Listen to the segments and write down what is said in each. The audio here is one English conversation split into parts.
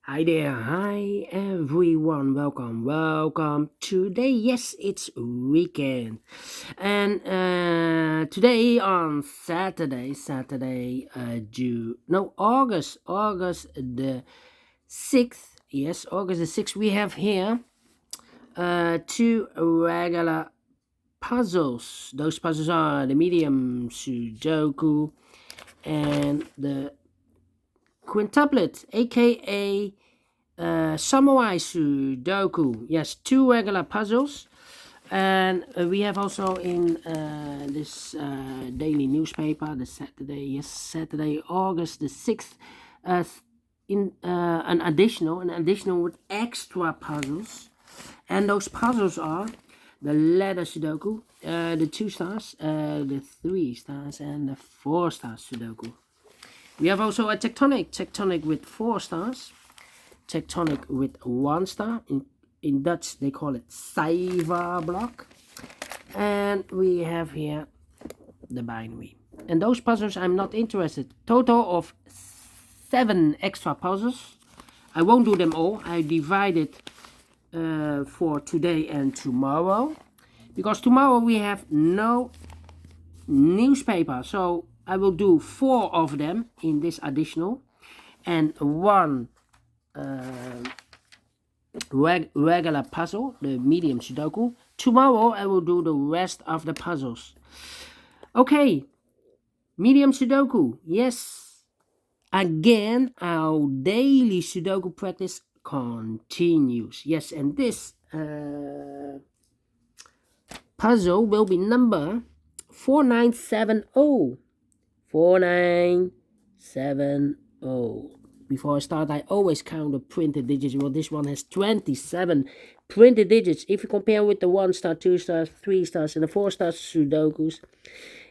Hi there, hi everyone, welcome. Today, yes, it's weekend, and today on August the 6th, yes, August the 6th, we have here two regular puzzles. Those puzzles are the Medium Sudoku and the Quintuplet, aka Samurai Sudoku. Yes, two regular puzzles. And we have also in this daily newspaper, the Saturday, August the 6th, in an additional with extra puzzles. And those puzzles are the letter Sudoku, the 2 stars, the 3 stars, and the 4 stars Sudoku. We have also a tectonic with 4 stars, tectonic with 1 star. In Dutch, they call it cijferblok. And we have here the binary. And those puzzles I'm not interested. Total of 7 extra puzzles. I won't do them all. I divide it for today and tomorrow. Because tomorrow we have no newspaper. So I will do 4 of them in this additional. And 1 regular puzzle, the medium Sudoku. Tomorrow I will do the rest of the puzzles. Okay, medium Sudoku. Yes, again our daily Sudoku practice continues. Yes, and this puzzle will be number 4970. 4970. Before I start, I always count the printed digits. Well, this one has 27 printed digits. If you compare with the 1 star, 2 stars, 3 stars, and the 4 stars Sudokus.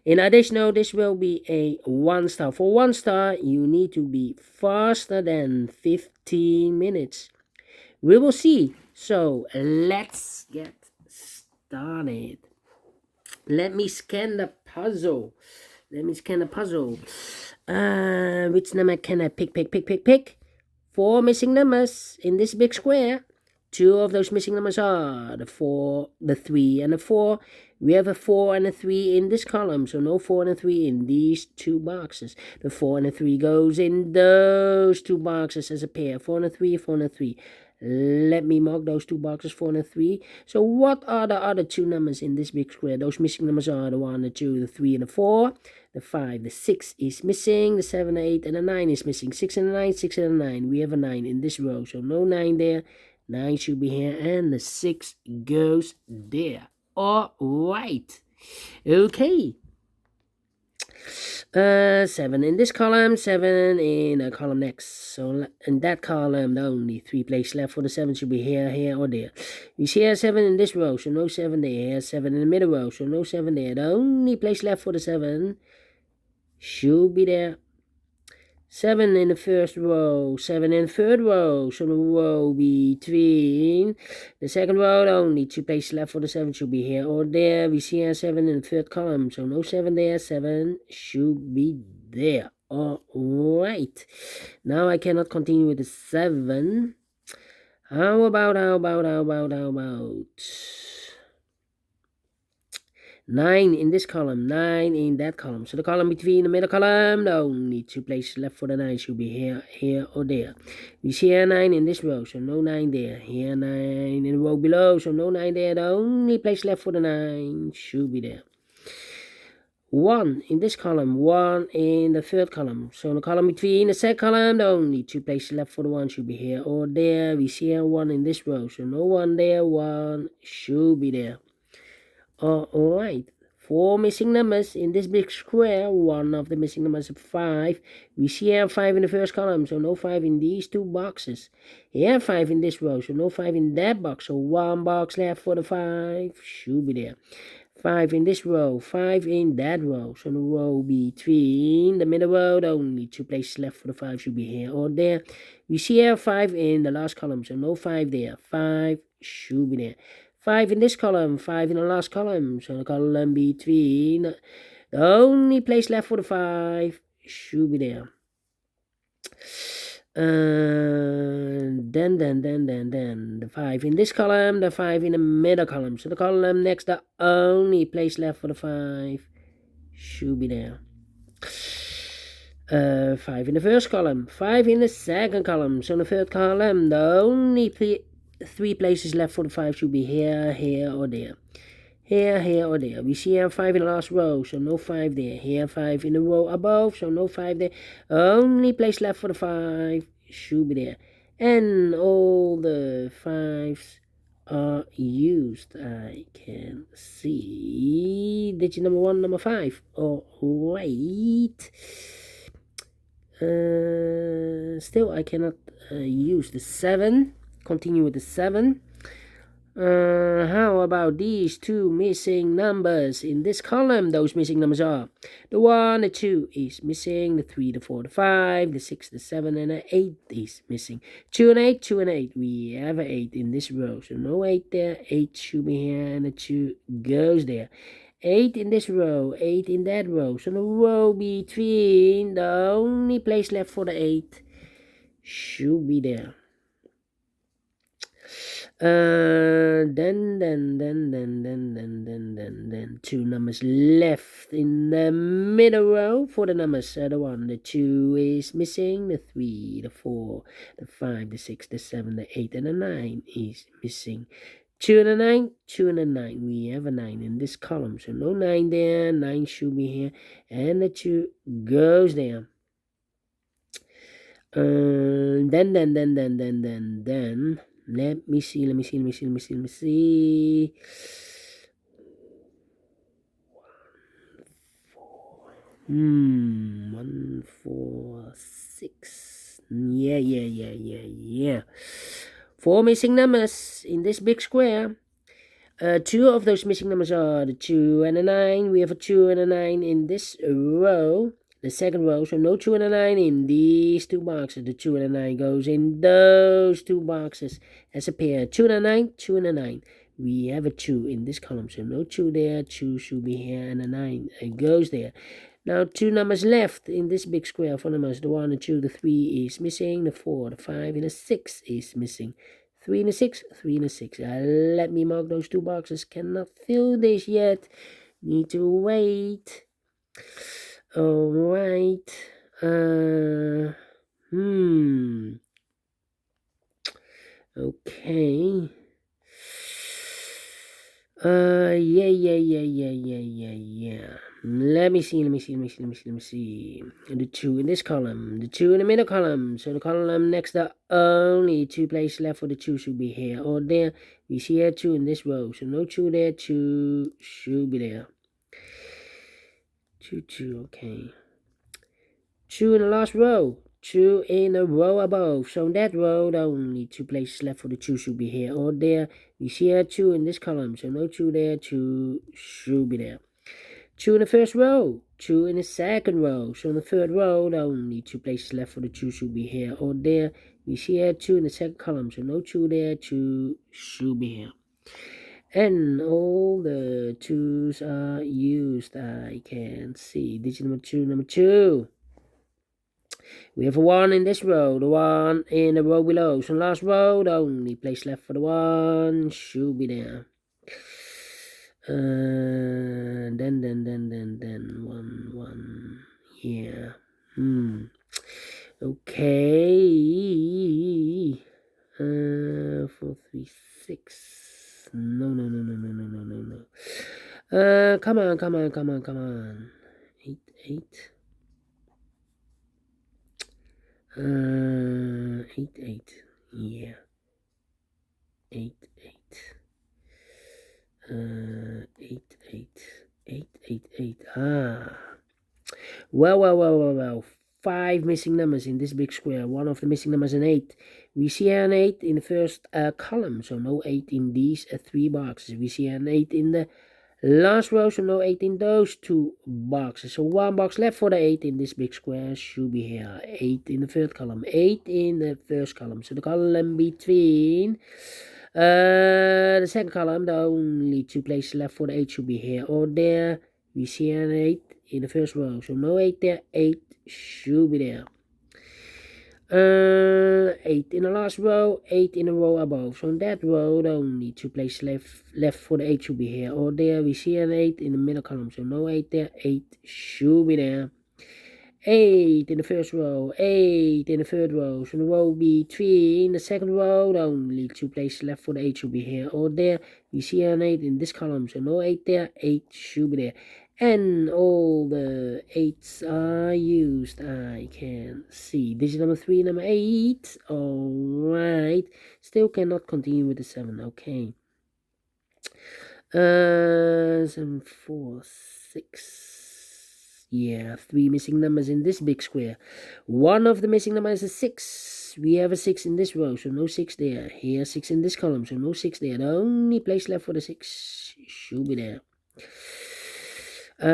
In addition, this will be a 1 star. For 1 star, you need to be faster than 15 minutes. We will see. So, let's get started. Let me scan the puzzle. Which number can I pick? 4 missing numbers in this big square. 2 of those missing numbers are the 4, the 3, and the 4. We have a 4 and a 3 in this column, so no 4 and a 3 in these 2 boxes. The 4 and the 3 goes in those 2 boxes as a pair. 4 and a 3, 4 and a 3. Let me mark those 2 boxes, 4 and a 3. So what are the other 2 numbers in this big square? Those missing numbers are the 1, the 2, the 3, and the 4. The 5, the 6 is missing. The 7, the 8, and the 9 is missing. 6 and the 9, 6 and the 9. We have a 9 in this row, so no 9 there. 9 should be here, and the 6 goes there. All right. Okay. 7 in this column, 7 in a column next. So in that column, the only 3 places left for the 7 should be here, here, or there. We see here 7 in this row, so no 7 there. Here 7 in the middle row, so no 7 there. The only place left for the 7 should be there. 7 in the first row, 7 in the third row, so the row between the second row, only 2 places left for the 7 should be here or there. We see here 7 in the third column, so no 7 there, 7 should be there. Alright, now I cannot continue with the 7. How about 9 in this column, 9 in that column. So the column between the middle column, the only 2 places left for the 9 should be here, here, or there. We see here 9 in this row, so no 9 there. Here 9 in the row below, so no 9 there. The only place left for the 9 should be there. 1 in this column, 1 in the third column. So in the column between the second column, the only 2 places left for the 1 should be here or there. We see here 1 in this row, so no 1 there. 1 should be there. Alright, 4 missing numbers in this big square. 1 of the missing numbers is 5. We see here 5 in the first column, so no 5 in these 2 boxes. Here 5 in this row, so no 5 in that box. So 1 box left for the 5 should be there. 5 in this row, 5 in that row. So the row between the middle row, the only 2 places left for the 5 should be here or there. We see here 5 in the last column, so no 5 there. 5 should be there. 5 in this column, 5 in the last column. So the column between the only place left for the 5 should be there. Then the 5 in this column, the 5 in the middle column. So the column next, the only place left for the 5 should be there. 5 in the first column, 5 in the second column. So in the third column, the only 3 places left for the 5 should be here, here, or there. Here, or there. We see here 5 in the last row, so no 5 there. Here 5 in the row above, so no 5 there. Only place left for the 5 should be there. And all the 5s are used. I can see digit number 1, number 5. Oh, wait. Still I cannot use the 7. Continue with the 7. How about these 2 missing numbers in this column? Those missing numbers are the 1, the 2 is missing, the 3, the 4, the 5, the 6, the 7, and the 8 is missing. 2 and 8, 2 and 8. We have an 8 in this row, so no 8 there. 8 should be here, and the 2 goes there. 8 in this row, 8 in that row. So the row between, the only place left for the 8 should be there. Then 2 numbers left in the middle row for the numbers. The 1, the 2 is missing, the 3, the 4, the 5, the 6, the 7, the 8, and the 9 is missing. 2 and a 9, 2 and a 9. We have a 9 in this column, so no 9 there. 9 should be here, and the 2 goes there. Then let me see. 1, 4, 6. Yeah. 4 missing numbers in this big square. 2 of those missing numbers are the 2 and the 9. We have a 2 and a 9 in this row. The second row, so no 2 and a 9 in these 2 boxes. The 2 and a 9 goes in those 2 boxes as a pair. 2 and a 9, 2 and a 9. We have a 2 in this column, so no 2 there. 2 should be here, and a 9 goes there. Now 2 numbers left in this big square for numbers. The 1 and 2, the 3 is missing. The 4, the 5, and the 6 is missing. 3 and a 6, 3 and a 6. Let me mark those 2 boxes. Cannot fill this yet. Need to wait. Alright. Okay. Yeah. Let me see. The 2 in this column, the 2 in the middle column. So the column next, the only 2 places left for the 2 should be here or there. We see here 2 in this row, so no 2 there. 2 should be there. 2, okay. 2 in the last row, 2 in a row above. So in that row, the only 2 places left for the 2 should be here or there. We see here 2 in this column, so no 2 there. 2 should be there. 2 in the first row, 2 in the second row. So in the third row, the only 2 places left for the 2 should be here or there. We see here 2 in the second column, so no 2 there. 2 should be here. And all the 2s are used. I can see digit number 2. We have a 1 in this row, the 1 in the row below. So last row, the only place left for the 1 should be there. Then 1. Yeah. Okay. 4, 3, 6. No. Come on. 8. 8. Yeah. 8. 8. Well. 5 missing numbers in this big square. One of the missing numbers is an 8. We see an 8 in the first column, so no 8 in these 3 boxes. We see an 8 in the last row, so no 8 in those 2 boxes. So 1 box left for the 8 in this big square should be here. 8 in the third column, 8 in the first column. So the column between the second column, the only 2 places left for the 8 should be here or there. We see an 8 in the first row, so no 8 there. 8 should be there. 8 in the last row, 8 in a row above. So in that row, the only 2 places left for the 8 should be here or there. We see an 8 in the middle column, so no 8 there. 8 should be there. 8 in the first row, 8 in the third row. So the row B3 in the second row, the only 2 places left for the 8 should be here or there. We see an 8 in this column, so no 8 there. 8 should be there. And all the 8s are used. I can see digit number 3, number 8. Alright. Still cannot continue with the 7. Okay. 7, 4, 6. Yeah, 3 missing numbers in this big square. One of the missing numbers is a 6. We have a 6 in this row, so no 6 there. Here, 6 in this column, so no 6 there. The only place left for the 6 should be there. 2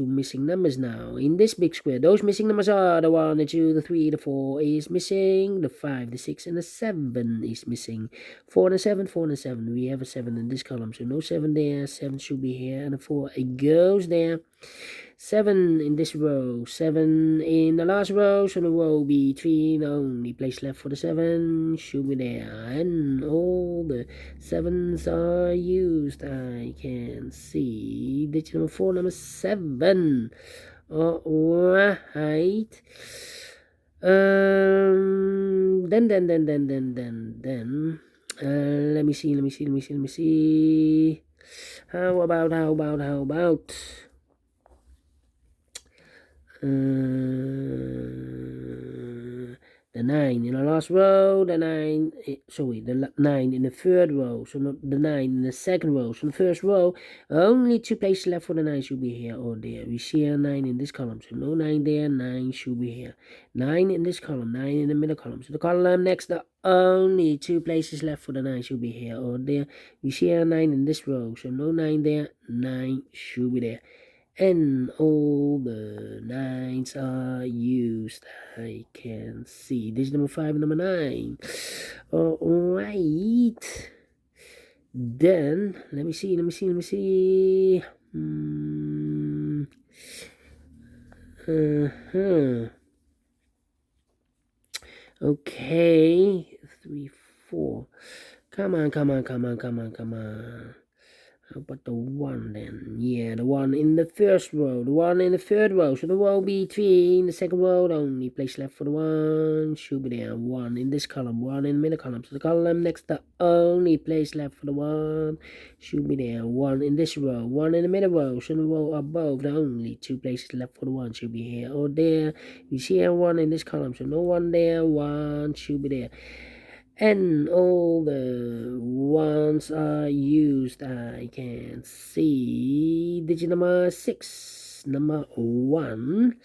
missing numbers now in this big square. Those missing numbers are the 1, the 2, the 3, the 4 is missing, the 5, the 6, and the 7 is missing. 4 and a 7, 4 and a 7. We have a 7 in this column, so no 7 there. 7 should be here, and a 4 it goes there. 7 in this row, 7 in the last row, so the row B3, the only place left for the 7 should be there, and all the 7s are used. I can see digit number 4, number 7. Alright. Then. Let me see. How about the 9 in the last row, the 9 in the third row, so not the 9 in the second row. So in the first row, only 2 places left for the 9 should be here or there. We see a 9 in this column, so no 9 there. 9 should be here. 9 in this column, 9 in the middle column. So the column next, the only 2 places left for the 9 should be here or there. We see a 9 in this row, so no 9 there. 9 should be there. And all the 9s are used. I can see digit number 5 and number 9. Alright. Then let me see. Okay. 3, 4. Come on. How about the 1 then? Yeah, the 1 in the first row, the 1 in the third row. So the row B3 in the second row, the only place left for the 1 should be there. 1 in this column, 1 in the middle column. So the column next, the only place left for the 1 should be there. 1 in this row, 1 in the middle row. So the row above, the only 2 places left for the 1 should be here or there. You see a 1 in this column, so no 1 there. 1 should be there. And all the 1s are used. I can see digit number 6, number 1.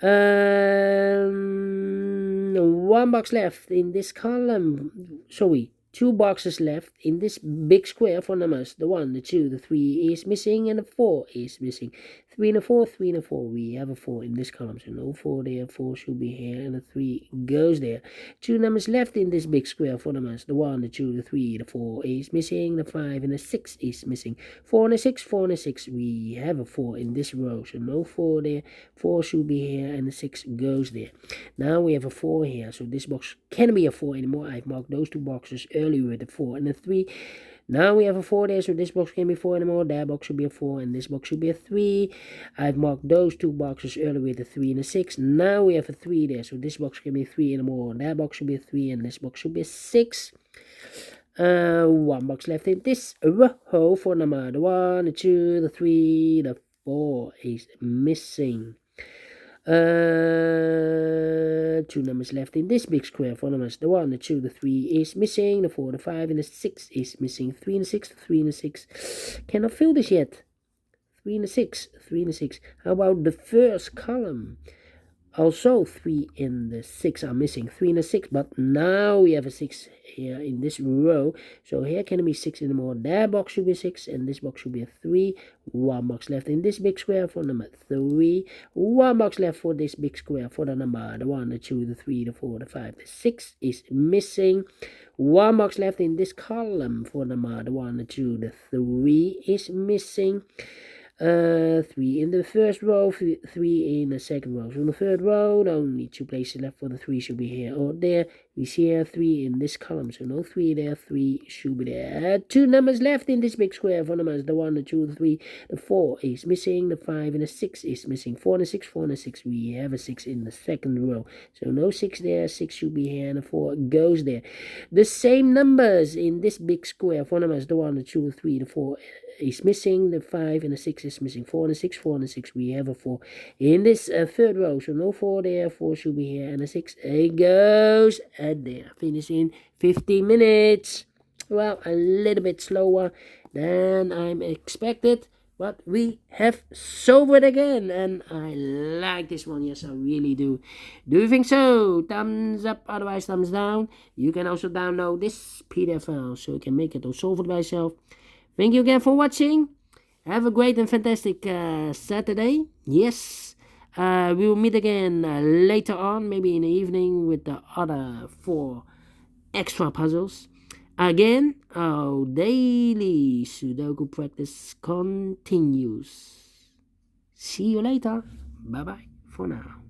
1 box left in this column. 2 boxes left in this big square for numbers. The 1, the 2, the 3 is missing, and the 4 is missing. 3 and a 4, 3 and a 4. We have a 4 in this column, so no 4 there. 4 should be here, and the 3 goes there. 2 numbers left in this big square for numbers. The 1, the 2, the 3, the 4 is missing. The 5 and the 6 is missing. 4 and a 6, 4 and a 6. We have a 4 in this row, so no 4 there. 4 should be here, and the 6 goes there. Now we have a 4 here, so this box can't be a 4 anymore. I've marked those 2 boxes earlier with the 4 and the 3. Now we have a 4 there, so this box can't be 4 anymore. That box should be a 4, and this box should be a 3. I've marked those 2 boxes earlier with the 3 and a 6. Now we have a 3 there, so this box can be 3 anymore. That box should be a 3, and this box should be a 6. 1 box left in this row for number the 1, the 2, the 3, the 4 is missing. 2 numbers left in this big square for numbers. The 1, the 2, the 3 is missing. The 4, the 5, and the 6 is missing. 3 and the 6, 3 and the 6. Cannot fill this yet. 3 and the 6, 3 and the 6. How about the first column? Also 3 and the 6 are missing. 3 and the 6, but now we have a 6 here in this row. So here can be 6 anymore. That box should be 6, and this box should be a 3. 1 box left in this big square for number 3. 1 box left for this big square for the number the 1, the 2, the 3, the 4, the 5, the 6 is missing. 1 box left in this column for number the 1, the 2, the 3 is missing. 3 in the first row, 3 in the second row. So in the third row, the only 2 places left for the 3 should be here or there. We see here 3 in this column, so no 3 there, 3 should be there. 2 numbers left in this big square. 4 numbers, the 1, the 2, the 3, the 4 is missing, the 5 and the 6 is missing. 4 and the 6, 4 and the 6, we have a 6 in the second row. So no 6 there, 6 should be here, and the 4 goes there. The same numbers in this big square. 4 numbers, the 1, the 2, the 3, the 4 is missing, the 5 and the 6 is missing. 4 and the 6, 4 and the 6, we have a 4 in this third row. So no 4 there, 4 should be here, and the 6 goes there. Finishing 15 minutes. Well, a little bit slower than I'm expected, but we have solved it again, and I like this one. Yes, I really do. Do you think so? Thumbs up, otherwise thumbs down. You can also download this PDF file so you can make it or solve it by yourself. Thank you again for watching. Have a great and fantastic Saturday. Yes, we will meet again later on, maybe in the evening, with the other 4 extra puzzles. Again, our daily Sudoku practice continues. See you later. Bye-bye for now.